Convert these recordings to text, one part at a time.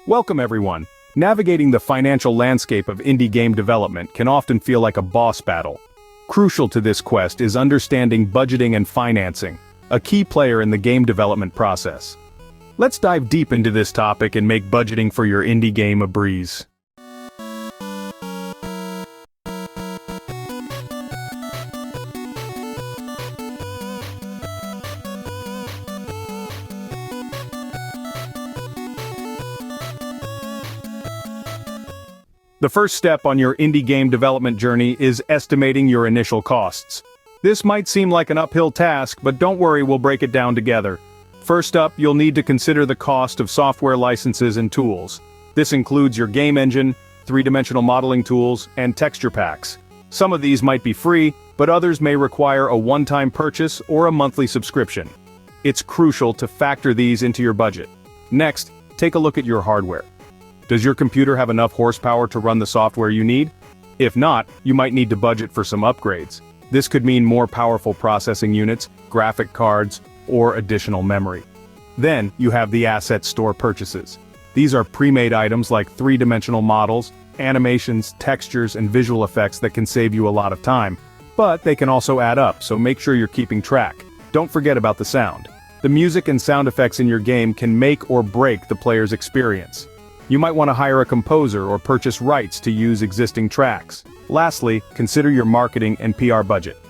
Welcome everyone. Navigating the financial landscape of indie game development can often feel like a boss battle. Crucial to this quest is understanding budgeting and financing, a key player in the game development process. Let's dive deep into this topic and make budgeting for your indie game a breeze. The first step on your indie game development journey is estimating your initial costs. This might seem like an uphill task, but don't worry, we'll break it down together. First up, you'll need to consider the cost of software licenses and tools. This includes your game engine, three-dimensional modeling tools, and texture packs. Some of these might be free, but others may require a one-time purchase or a monthly subscription. It's crucial to factor these into your budget. Next, take a look at your hardware. Does your computer have enough horsepower to run the software you need? If not, you might need to budget for some upgrades. This could mean more powerful processing units, graphic cards, or additional memory. Then, you have the asset store purchases. These are pre-made items like three-dimensional models, animations, textures, and visual effects that can save you a lot of time. But they can also add up, so make sure you're keeping track. Don't forget about the sound. The music and sound effects in your game can make or break the player's experience. You might want to hire a composer or purchase rights to use existing tracks. Lastly, consider your marketing and PR budget.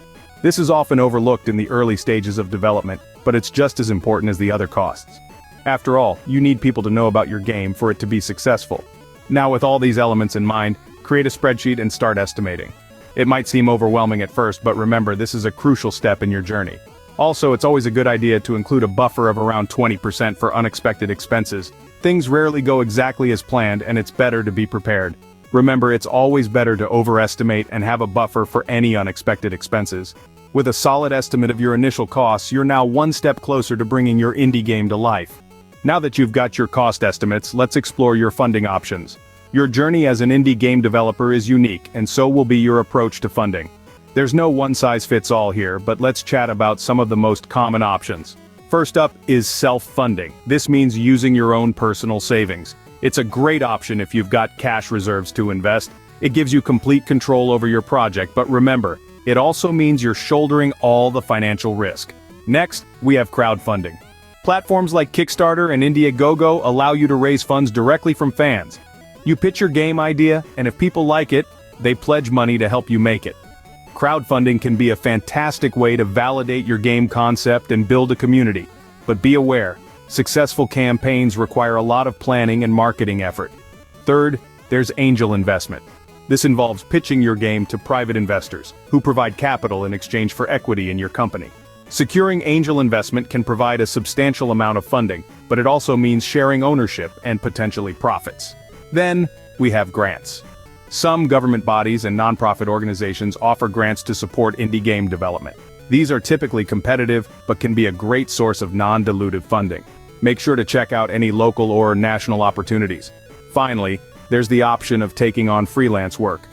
This is often overlooked in the early stages of development, but it's just as important as the other costs. After all, you need people to know about your game for it to be successful. Now, with all these elements in mind, create a spreadsheet and start estimating. It might seem overwhelming at first, but remember, this is a crucial step in your journey. Also, it's always a good idea to include a buffer of around 20% for unexpected expenses. Things rarely go exactly as planned, and it's better to be prepared. Remember, it's always better to overestimate and have a buffer for any unexpected expenses. With a solid estimate of your initial costs, you're now one step closer to bringing your indie game to life. Now that you've got your cost estimates, let's explore your funding options. Your journey as an indie game developer is unique, and so will be your approach to funding. There's no one-size-fits-all here, but let's chat about some of the most common options. First up is self-funding. This means using your own personal savings. It's a great option if you've got cash reserves to invest. It gives you complete control over your project, but remember, it also means you're shouldering all the financial risk. Next, we have crowdfunding. Platforms like Kickstarter and Indiegogo allow you to raise funds directly from fans. You pitch your game idea, and if people like it, they pledge money to help you make it. Crowdfunding can be a fantastic way to validate your game concept and build a community. But be aware, successful campaigns require a lot of planning and marketing effort. Third, there's angel investment. This involves pitching your game to private investors, who provide capital in exchange for equity in your company. Securing angel investment can provide a substantial amount of funding, but it also means sharing ownership and potentially profits. Then, we have grants. Some government bodies and nonprofit organizations offer grants to support indie game development. These are typically competitive, but can be a great source of non-dilutive funding. Make sure to check out any local or national opportunities. Finally, there's the option of taking on freelance work.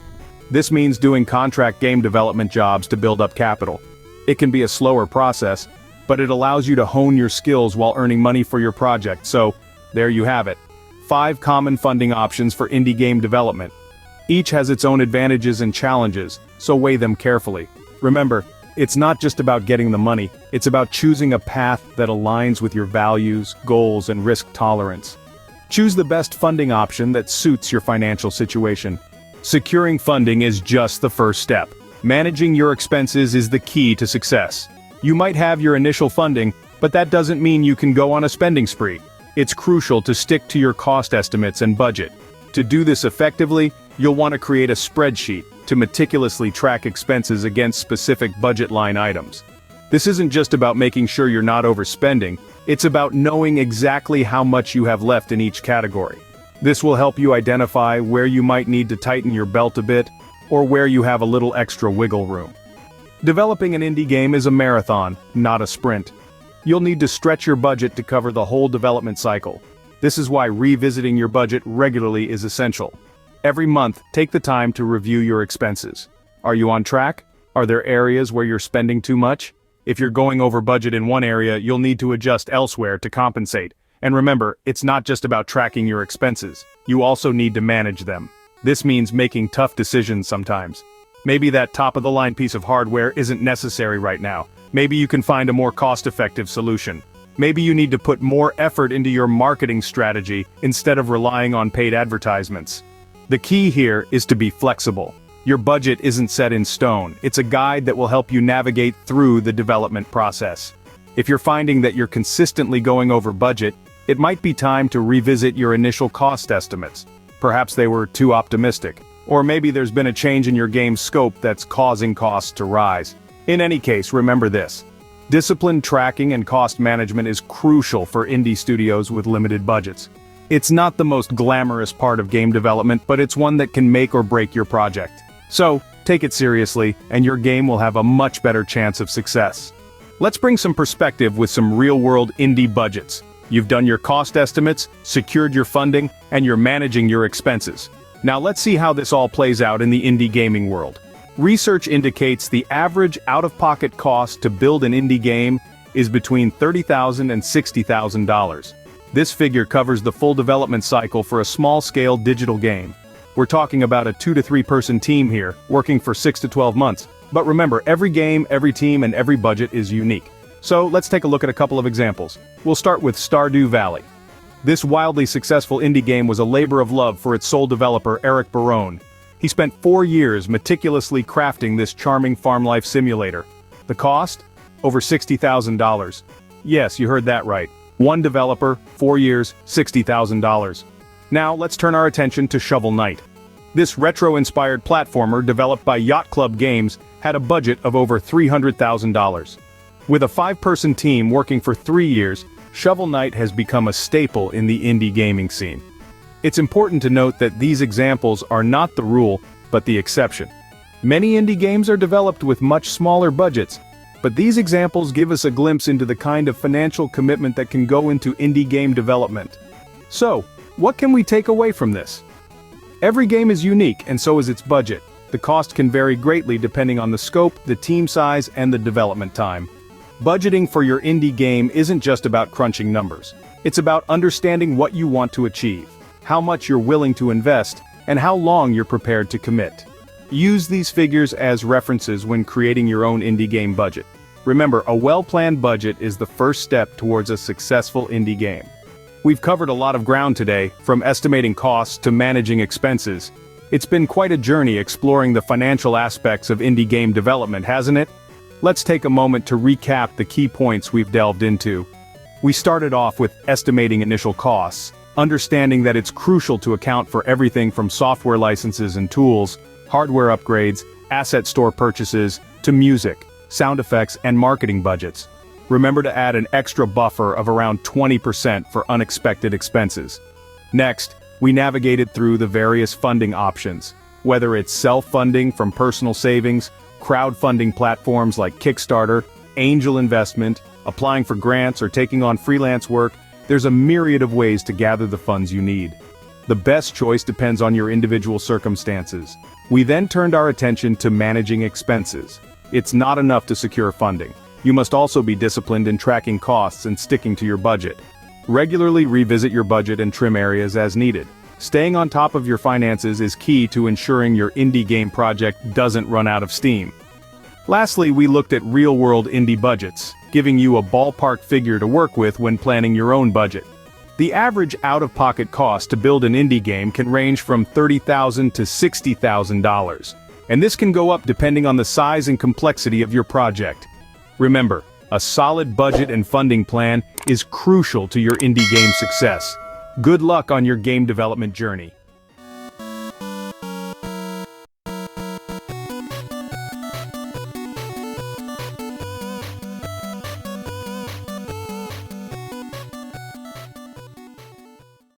This means doing contract game development jobs to build up capital. It can be a slower process, but it allows you to hone your skills while earning money for your project. So, there you have it. 5 common funding options for indie game development. Each has its own advantages and challenges, so weigh them carefully. Remember, it's not just about getting the money, it's about choosing a path that aligns with your values, goals, and risk tolerance. Choose the best funding option that suits your financial situation. Securing funding is just the first step. Managing your expenses is the key to success. You might have your initial funding, but that doesn't mean you can go on a spending spree. It's crucial to stick to your cost estimates and budget. To do this effectively, you'll want to create a spreadsheet to meticulously track expenses against specific budget line items. This isn't just about making sure you're not overspending, it's about knowing exactly how much you have left in each category. This will help you identify where you might need to tighten your belt a bit, or where you have a little extra wiggle room. Developing an indie game is a marathon, not a sprint. You'll need to stretch your budget to cover the whole development cycle. This is why revisiting your budget regularly is essential. Every month, take the time to review your expenses. Are you on track? Are there areas where you're spending too much? If you're going over budget in one area, you'll need to adjust elsewhere to compensate. And remember, it's not just about tracking your expenses. You also need to manage them. This means making tough decisions sometimes. Maybe that top-of-the-line piece of hardware isn't necessary right now. Maybe you can find a more cost-effective solution. Maybe you need to put more effort into your marketing strategy instead of relying on paid advertisements. The key here is to be flexible. Your budget isn't set in stone. It's a guide that will help you navigate through the development process. If you're finding that you're consistently going over budget, it might be time to revisit your initial cost estimates. Perhaps they were too optimistic. Or maybe there's been a change in your game's scope that's causing costs to rise. In any case, remember this. Disciplined tracking and cost management is crucial for indie studios with limited budgets. It's not the most glamorous part of game development, but it's one that can make or break your project. So, take it seriously, and your game will have a much better chance of success. Let's bring some perspective with some real-world indie budgets. You've done your cost estimates, secured your funding, and you're managing your expenses. Now let's see how this all plays out in the indie gaming world. Research indicates the average out-of-pocket cost to build an indie game is between $30,000 and $60,000. This figure covers the full development cycle for a small-scale digital game. We're talking about a 2 to 3 person team here, working for 6 to 12 months. But remember, every game, every team, and every budget is unique. So let's take a look at a couple of examples. We'll start with Stardew Valley. This wildly successful indie game was a labor of love for its sole developer, Eric Barone. He spent 4 years meticulously crafting this charming farm life simulator. The cost? Over $60,000. Yes, you heard that right. One developer, 4 years, $60,000. Now let's turn our attention to Shovel Knight. This retro-inspired platformer developed by Yacht Club Games had a budget of over $300,000. With a 5-person team working for 3 years, Shovel Knight has become a staple in the indie gaming scene. It's important to note that these examples are not the rule, but the exception. Many indie games are developed with much smaller budgets, but these examples give us a glimpse into the kind of financial commitment that can go into indie game development. So, what can we take away from this? Every game is unique, and so is its budget. The cost can vary greatly depending on the scope, the team size, and the development time. Budgeting for your indie game isn't just about crunching numbers. It's about understanding what you want to achieve, how much you're willing to invest, and how long you're prepared to commit. Use these figures as references when creating your own indie game budget. Remember, a well-planned budget is the first step towards a successful indie game. We've covered a lot of ground today, from estimating costs to managing expenses. It's been quite a journey exploring the financial aspects of indie game development, hasn't it? Let's take a moment to recap the key points we've delved into. We started off with estimating initial costs, understanding that it's crucial to account for everything from software licenses and tools, hardware upgrades, asset store purchases, to music, sound effects, and marketing budgets. Remember to add an extra buffer of around 20% for unexpected expenses. Next, we navigated through the various funding options, whether it's self-funding from personal savings, crowdfunding platforms like Kickstarter, angel investment, applying for grants, or taking on freelance work. There's a myriad of ways to gather the funds you need. The best choice depends on your individual circumstances. We then turned our attention to managing expenses. It's not enough to secure funding. You must also be disciplined in tracking costs and sticking to your budget. Regularly revisit your budget and trim areas as needed. Staying on top of your finances is key to ensuring your indie game project doesn't run out of steam. Lastly, we looked at real-world indie budgets, giving you a ballpark figure to work with when planning your own budget. The average out-of-pocket cost to build an indie game can range from $30,000 to $60,000, and this can go up depending on the size and complexity of your project. Remember, a solid budget and funding plan is crucial to your indie game success. Good luck on your game development journey.